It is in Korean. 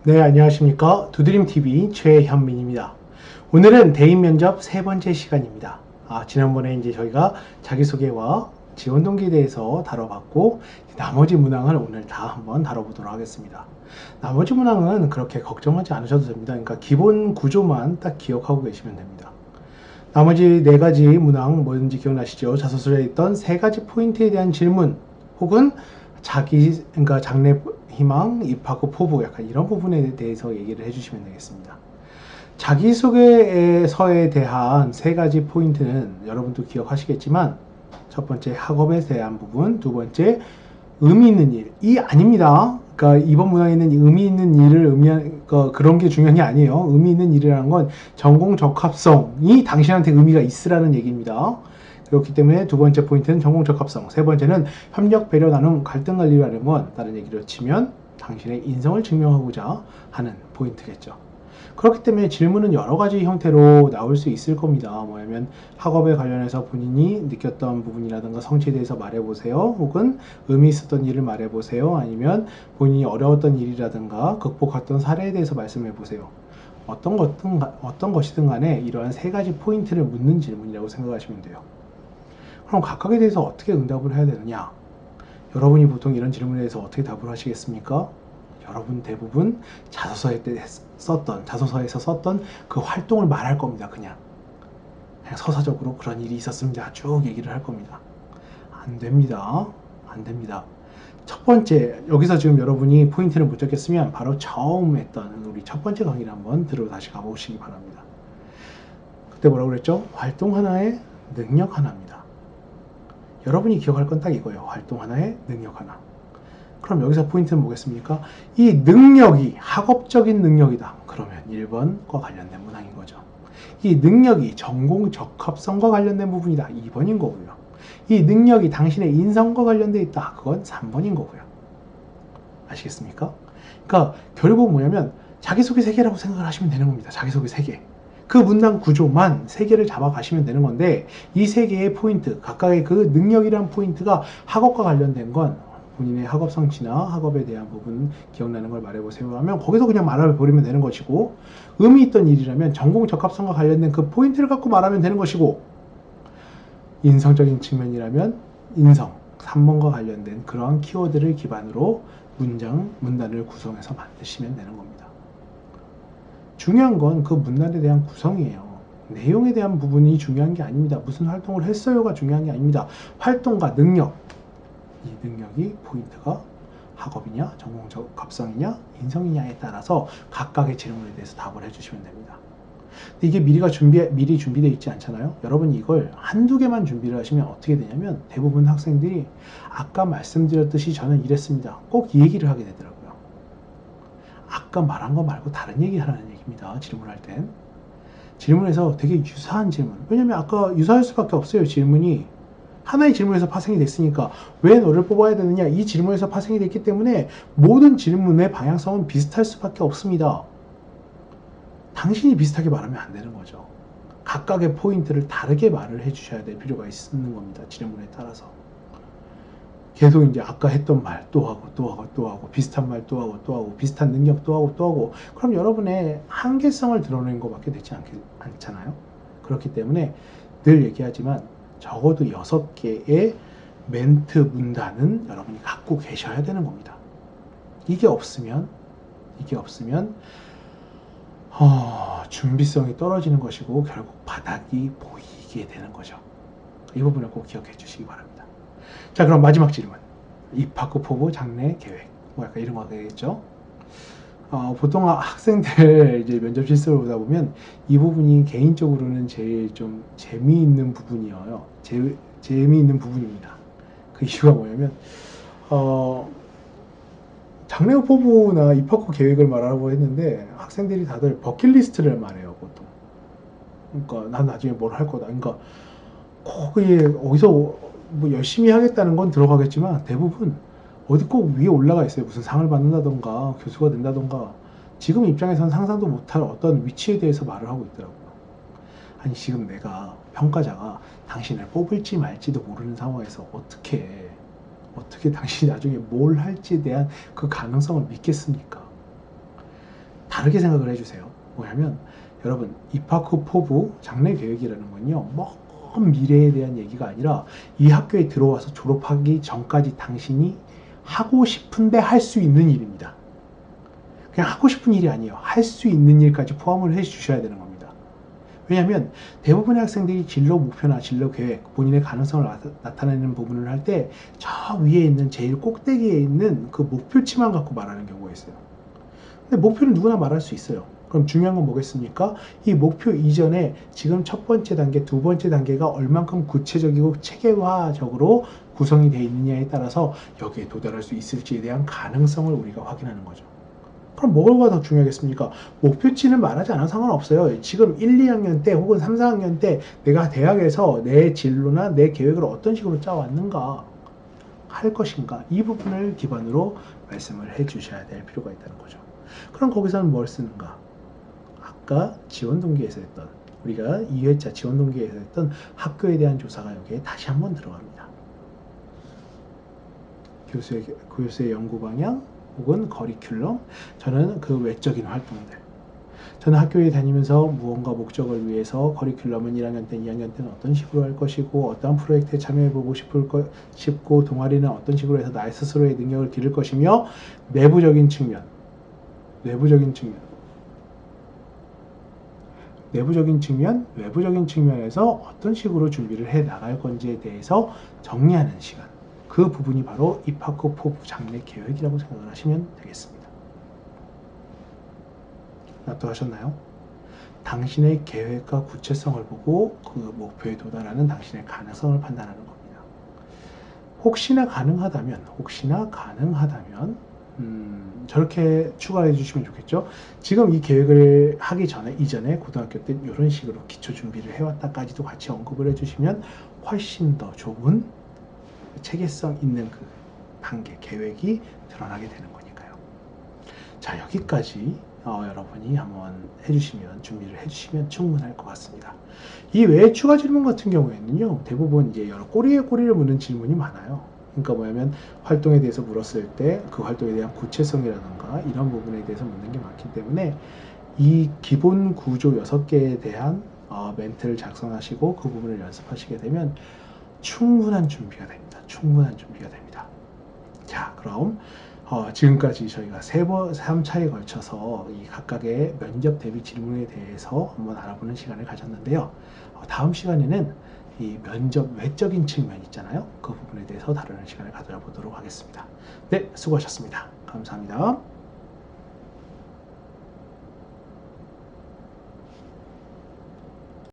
네, 안녕하십니까. 두드림TV 최현민입니다. 오늘은 대인 면접 세 번째 시간입니다. 지난번에 이제 저희가 자기소개와 지원 동기에 대해서 다뤄봤고, 나머지 문항을 오늘 다 한번 다뤄보도록 하겠습니다. 나머지 문항은 그렇게 걱정하지 않으셔도 됩니다. 그러니까 기본 구조만 딱 기억하고 계시면 됩니다. 나머지 네 가지 문항 뭐든지 기억나시죠? 자소서에 있던 세 가지 포인트에 대한 질문, 혹은 그러니까 장래 희망, 입학 후 포부, 약간 이런 부분에 대해서 얘기를 해주시면 되겠습니다. 자기소개서에 대한 세 가지 포인트는 여러분도 기억하시겠지만, 첫 번째 학업에 대한 부분, 두 번째 의미 있는 일이 아닙니다. 그러니까 이번 문항에 있는 의미 있는 일을 의미한 그런 게 중요한 게 아니에요. 의미 있는 일이라는 건 전공 적합성이 당신한테 의미가 있으라는 얘기입니다. 그렇기 때문에 두 번째 포인트는 전공 적합성, 세 번째는 협력, 배려, 나눔, 갈등 관리라는 건 다른 얘기로 치면 당신의 인성을 증명하고자 하는 포인트겠죠. 그렇기 때문에 질문은 여러 가지 형태로 나올 수 있을 겁니다. 뭐냐면 학업에 관련해서 본인이 느꼈던 부분이라든가 성취에 대해서 말해보세요. 혹은 의미 있었던 일을 말해보세요. 아니면 본인이 어려웠던 일이라든가 극복했던 사례에 대해서 말씀해보세요. 어떤 것이든 간에 이러한 세 가지 포인트를 묻는 질문이라고 생각하시면 돼요. 그럼 각각에 대해서 어떻게 응답을 해야 되느냐? 여러분이 보통 이런 질문에 대해서 어떻게 답을 하시겠습니까? 여러분 대부분 자소서에서 썼던 그 활동을 말할 겁니다. 그냥 서사적으로 그런 일이 있었습니다. 쭉 얘기를 할 겁니다. 안 됩니다. 안 됩니다. 첫 번째, 여기서 지금 여러분이 포인트를 못 잡겠으면 바로 처음 했던 우리 첫 번째 강의를 한번 들어 다시 가보시기 바랍니다. 그때 뭐라고 그랬죠? 활동 하나에 능력 하나입니다. 여러분이 기억할 건 딱 이거예요. 활동 하나에 능력 하나. 그럼 여기서 포인트는 뭐겠습니까? 이 능력이 학업적인 능력이다. 그러면 1번과 관련된 문항인 거죠. 이 능력이 전공 적합성과 관련된 부분이다. 2번인 거고요. 이 능력이 당신의 인성과 관련돼 있다. 그건 3번인 거고요. 아시겠습니까? 그러니까 결국 뭐냐면 자기소개 3개라고 생각을 하시면 되는 겁니다. 자기소개 3개. 그 문장 구조만 3개를 잡아가시면 되는 건데, 이 3개의 포인트, 각각의 그 능력이란 포인트가 학업과 관련된 건 본인의 학업 성취나 학업에 대한 부분 기억나는 걸 말해보세요 하면 거기서 그냥 말해버리면 되는 것이고, 의미 있던 일이라면 전공 적합성과 관련된 그 포인트를 갖고 말하면 되는 것이고, 인성적인 측면이라면 인성, 3번과 관련된 그러한 키워드를 기반으로 문단을 구성해서 만드시면 되는 겁니다. 중요한 건 그 문단에 대한 구성이에요. 내용에 대한 부분이 중요한 게 아닙니다. 무슨 활동을 했어요가 중요한 게 아닙니다. 활동과 능력, 이 능력이 포인트가 학업이냐, 전공 적합성이냐, 인성이냐에 따라서 각각의 질문에 대해서 답을 해주시면 됩니다. 근데 이게 미리 준비되어 있지 않잖아요. 여러분이 이걸 한두 개만 준비를 하시면 어떻게 되냐면, 대부분 학생들이 아까 말씀드렸듯이 저는 이랬습니다, 꼭 이 얘기를 하게 되더라고요. 아까 말한 거 말고 다른 얘기 하라는 얘기입니다. 질문할 땐. 질문에서 되게 유사한 질문, 왜냐면 아까 유사할 수밖에 없어요. 질문이 하나의 질문에서 파생이 됐으니까 왜 너를 뽑아야 되느냐, 이 질문에서 파생이 됐기 때문에 모든 질문의 방향성은 비슷할 수밖에 없습니다. 당신이 비슷하게 말하면 안 되는 거죠. 각각의 포인트를 다르게 말을 해주셔야 될 필요가 있는 겁니다. 질문에 따라서. 계속 이제 아까 했던 말 또 하고 또 하고 또 하고, 비슷한 말 또 하고 또 하고, 비슷한 능력 또 하고 또 하고, 그럼 여러분의 한계성을 드러내는 것밖에 되지 않잖아요. 그렇기 때문에 늘 얘기하지만 적어도 6개의 멘트 문단은 여러분이 갖고 계셔야 되는 겁니다. 이게 없으면 준비성이 떨어지는 것이고 결국 바닥이 보이게 되는 거죠. 이 부분을 꼭 기억해 주시기 바랍니다. 자, 그럼 마지막 질문. 입학 후 포부, 장래 계획, 뭐 약간 이런 거 하겠죠. 보통 학생들 이제 면접 실습을 보다 보면 이 부분이 개인적으로는 제일 좀 재미있는 부분이에요. 재미있는 부분입니다. 그 이유가 뭐냐면, 장래 후 포부나 입학 후 계획을 말하라고 했는데 학생들이 다들 버킷리스트를 말해요, 보통. 그러니까 난 나중에 뭘 할 거다. 그러니까 거기에 어디서 뭐 열심히 하겠다는 건 들어가겠지만 대부분 어디 꼭 위에 올라가 있어요. 무슨 상을 받는다던가 교수가 된다던가, 지금 입장에서는 상상도 못할 어떤 위치에 대해서 말을 하고 있더라고요. 아니, 지금 내가 평가자가 당신을 뽑을지 말지도 모르는 상황에서 어떻게 당신이 나중에 뭘 할지에 대한 그 가능성을 믿겠습니까? 다르게 생각을 해주세요. 뭐냐면 여러분 입학 후 포부 장래 계획이라는 건요 먼 미래에 대한 얘기가 아니라 이 학교에 들어와서 졸업하기 전까지 당신이 하고 싶은데 할 수 있는 일입니다. 그냥 하고 싶은 일이 아니에요. 할 수 있는 일까지 포함을 해 주셔야 되는 겁니다. 왜냐하면 대부분의 학생들이 진로 목표나 진로 계획, 본인의 가능성을 나타내는 부분을 할 때 저 위에 있는 제일 꼭대기에 있는 그 목표치만 갖고 말하는 경우가 있어요. 근데 목표는 누구나 말할 수 있어요. 그럼 중요한 건 뭐겠습니까? 이 목표 이전에 지금 첫 번째 단계, 두 번째 단계가 얼만큼 구체적이고 체계화적으로 구성이 되어 있느냐에 따라서 여기에 도달할 수 있을지에 대한 가능성을 우리가 확인하는 거죠. 그럼 뭐가 더 중요하겠습니까? 목표치는 말하지 않아도 상관없어요. 지금 1, 2학년 때 혹은 3, 4학년 때 내가 대학에서 내 진로나 내 계획을 어떤 식으로 짜왔는가 할 것인가 이 부분을 기반으로 말씀을 해 주셔야 될 필요가 있다는 거죠. 그럼 거기서는 뭘 쓰는가? 아까 지원 동기에서 했던 우리가 2회차 지원 동기에서 했던 학교에 대한 조사가 여기에 다시 한번 들어갑니다. 교수의 연구 방향 혹은 커리큘럼, 저는 그 외적인 활동들. 저는 학교에 다니면서 무언가 목적을 위해서 커리큘럼은 1학년 때, 2학년 때는 어떤 식으로 할 것이고 어떤 프로젝트에 참여해보고 싶고 동아리는 어떤 식으로 해서 나의 스스로의 능력을 기를 것이며 내부적인 측면, 외부적인 측면에서 어떤 식으로 준비를 해 나갈 건지에 대해서 정리하는 시간. 그 부분이 바로 입학 후 포부 장래 계획이라고 생각을 하시면 되겠습니다. 납득하셨나요? 당신의 계획과 구체성을 보고 그 목표에 도달하는 당신의 가능성을 판단하는 겁니다. 혹시나 가능하다면 저렇게 추가해 주시면 좋겠죠. 지금 이 계획을 하기 이전에 고등학교 때 이런 식으로 기초 준비를 해왔다까지도 같이 언급을 해주시면 훨씬 더 좋은 체계성 있는 그 단계, 계획이 드러나게 되는 거니까요. 자, 여기까지 여러분이 한번 준비를 해주시면 충분할 것 같습니다. 이 외에 추가 질문 같은 경우에는요, 대부분 이제 여러 꼬리에 꼬리를 무는 질문이 많아요. 그러니까 뭐냐면 활동에 대해서 물었을 때 그 활동에 대한 구체성이라든가 이런 부분에 대해서 묻는 게 많기 때문에 이 기본 구조 6개에 대한 멘트를 작성하시고 그 부분을 연습하시게 되면 충분한 준비가 됩니다. 자, 그럼 지금까지 저희가 3차에 걸쳐서 이 각각의 면접 대비 질문에 대해서 한번 알아보는 시간을 가졌는데요. 다음 시간에는 이 면접 외적인 측면 있잖아요. 그 부분에 대해서 다루는 시간을 가져보도록 하겠습니다. 네, 수고하셨습니다. 감사합니다.